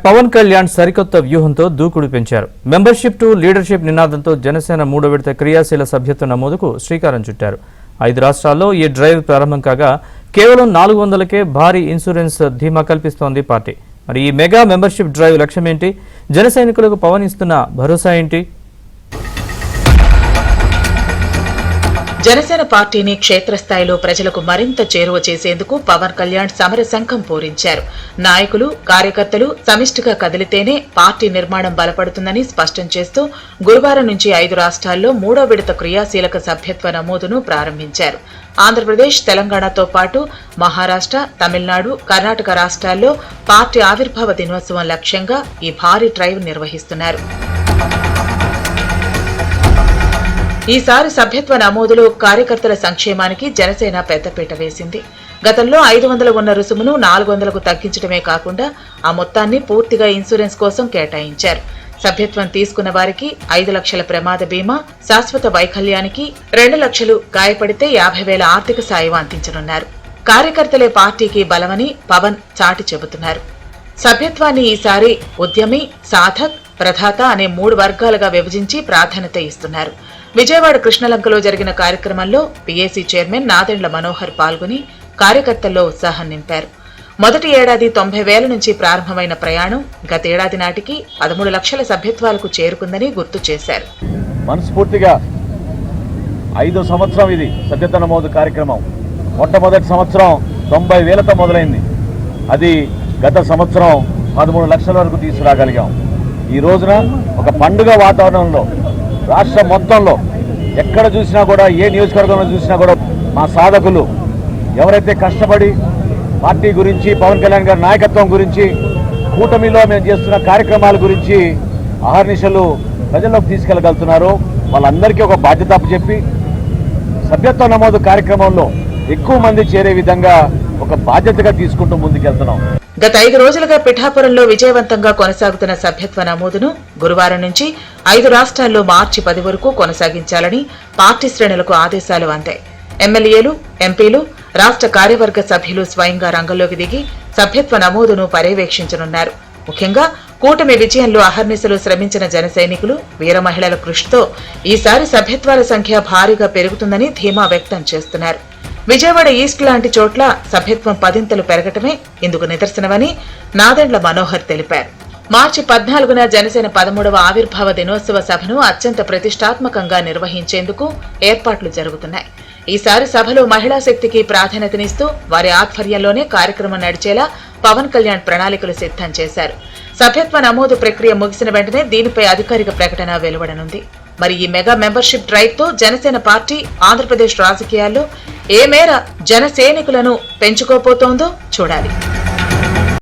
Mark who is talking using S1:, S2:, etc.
S1: పవన్ కళ్యాణ్ సరికొత్త వ్యూహంతో దూకుడు పెంచారు. మెంబర్షిప్ టు లీడర్షిప్ నినాదంతో జనసేన 3వ విడత క్రియాశీల సభ్యత్వ నమోదుకు శ్రీకారం చుట్టారు. 5 రాష్ట్రాల్లో ఈ డ్రైవ్ ప్రారంభం కాగా కేవలం 400కే భారీ ఇన్సూరెన్స్ ధీమా కల్పిస్తోంది పార్టీ. మరి ఈ మెగా మెంబర్షిప్ డ్రైవ్ లక్ష్యం ఏంటి? జన సైనికులకు పవన్ ఇస్తున్న భరోసా ఏంటి?
S2: జనసేన పార్టీని క్షేత్రస్థాయిలో ప్రజలకు మరింత చేరువ చేసేందుకు పవన్ కళ్యాణ్ సమర శంఖం పూరించారు. నాయకులు, కార్యకర్తలు సమిష్టిగా కదిలితేనే పార్టీ నిర్మాణం బలపడుతుందని స్పష్టం చేస్తూ గురువారం నుంచి 5 రాష్ట్రాల్లో 3వ విడత క్రియాశీలక సభ్యత్వ నమోదును ప్రారంభించారు. ఆంధ్రప్రదేశ్, తెలంగాణతో పాటు మహారాష్ట్ర, తమిళనాడు, కర్ణాటక రాష్ట్రాల్లో పార్టీ ఆవిర్భావ దినోత్సవం లక్ష్యంగా ఈ భారీ డ్రైవ్ నిర్వహిస్తున్నారు. ఈసారి సభ్యత్వ నమోదులో కార్యకర్తల సంక్షేమానికి జనసేన పెద్దపీట వేసింది. గతంలో 500 ఉన్న రుసుమును 400కు తగ్గించడమే కాకుండా ఆ మొత్తాన్ని పూర్తిగా ఇన్సూరెన్స్ కోసం కేటాయించారు. సభ్యత్వం తీసుకున్న వారికి 5 లక్షల ప్రమాద బీమా, శాశ్వత వైకల్యానికి 2 లక్షలు, గాయపడితే 50,000 ఆర్థిక సాయం అందించనున్నారు. కార్యకర్తలే పార్టీకి బలమని పవన్ చాటి చెబుతున్నారు. సభ్యత్వాన్ని ఈసారి ఉద్యమి, సాధక్, ప్రధాత అనే 3 వర్గాలుగా విభజించి ప్రాధాన్యత ఇస్తున్నారు. విజయవాడ కృష్ణలంకలో జరిగిన కార్యక్రమంలో పీఏసీ చైర్మన్ నాదెండ్ల మనోహర్ పాల్గొని కార్యకర్తల్లో ఉత్సాహం నింపారు. మొదటి ఏడాది 90,000 నుంచి ప్రారంభమైన ప్రయాణం గతేడాది నాటికి 13 లక్షల సభ్యత్వాలకు చేరుకుందని గుర్తు చేశారు.
S3: మనస్ఫూర్తిగా 5వ సంవత్సరం ఇది సభ్యత్వ నమోదు కార్యక్రమం. మొట్టమొదటి సంవత్సరం 90,000తో మొదలైంది. అది గత సంవత్సరం 13 లక్షల వరకు తీసుకురాగలిగాం. ఈ రోజున ఒక పండుగ వాతావరణంలో రాష్ట్రం మొత్తంలో ఎక్కడ చూసినా కూడా, ఏ నియోజకవర్గంలో చూసినా కూడా మా సాధకులు ఎవరైతే కష్టపడి పార్టీ గురించి, పవన్ కళ్యాణ్ గారి నాయకత్వం గురించి, కూటమిలో మేము చేస్తున్న కార్యక్రమాల గురించి అహర్నిశలు ప్రజల్లోకి తీసుకెళ్లగలుగుతున్నారో వాళ్ళందరికీ ఒక బాధ్యత అప్పచెప్పి సభ్యత్వ నమోదు కార్యక్రమంలో ఎక్కువ మంది చేరే విధంగా ఒక బాధ్యతగా తీసుకుంటూ ముందుకెళ్తున్నాం.
S2: గత 5 రోజులుగా పిఠాపురంలో విజయవంతంగా కొనసాగుతున్న సభ్యత్వ నమోదును గురువారం నుంచి 5 రాష్ట్రాల్లో మార్చి 10 వరకు కొనసాగించాలని పార్టీ శ్రేణులకు ఆదేశాలు అందాయి. ఎమ్మెల్యేలు, ఎంపీలు, రాష్ట్ర కార్యవర్గ సభ్యులు స్వయంగా రంగంలోకి దిగి సభ్యత్వ నమోదును పర్యవేక్షించనున్నారు. ముఖ్యంగా కూటమి విజయంలో అహర్నిశలు శ్రమించిన జన సైనికులు, వీర మహిళల కృషితో ఈసారి సభ్యత్వాల సంఖ్య భారీగా పెరుగుతుందని ధీమా వ్యక్తం చేస్తున్నారు. విజయవాడ ఈస్ట్ లాంటి చోట్ల సభ్యత్వం 10 పెరగటమే ఇందుకు నిదర్శనమని నాదెండ్ల మనోహర్ తెలిపారు. మార్చి 14న జనసేన 13వ ఆవిర్భావ దినోత్సవ సభను అత్యంత ప్రతిష్టాత్మకంగా నిర్వహించేందుకు ఏర్పాట్లు జరుగుతున్నాయి. ఈసారి సభలో మహిళా శక్తికి ప్రాధాన్యతనిస్తూ వారి ఆధ్వర్యంలోనే కార్యక్రమం నడిచేలా పవన్ కళ్యాణ్ ప్రణాళికలు సిద్ధం చేశారు. సభ్యత్వ నమోదు ప్రక్రియ ముగిసిన వెంటనే దీనిపై అధికారిక ప్రకటన వెలువడనుంది. మరి ఈ మెగా మెంబర్షిప్ డ్రైవ్ తో జనసేన పార్టీ ఆంధ్రప్రదేశ్ రాజకీయాల్లో ఏ మేర జన సైనికులను పెంచుకోబోతోందో చూడాలి.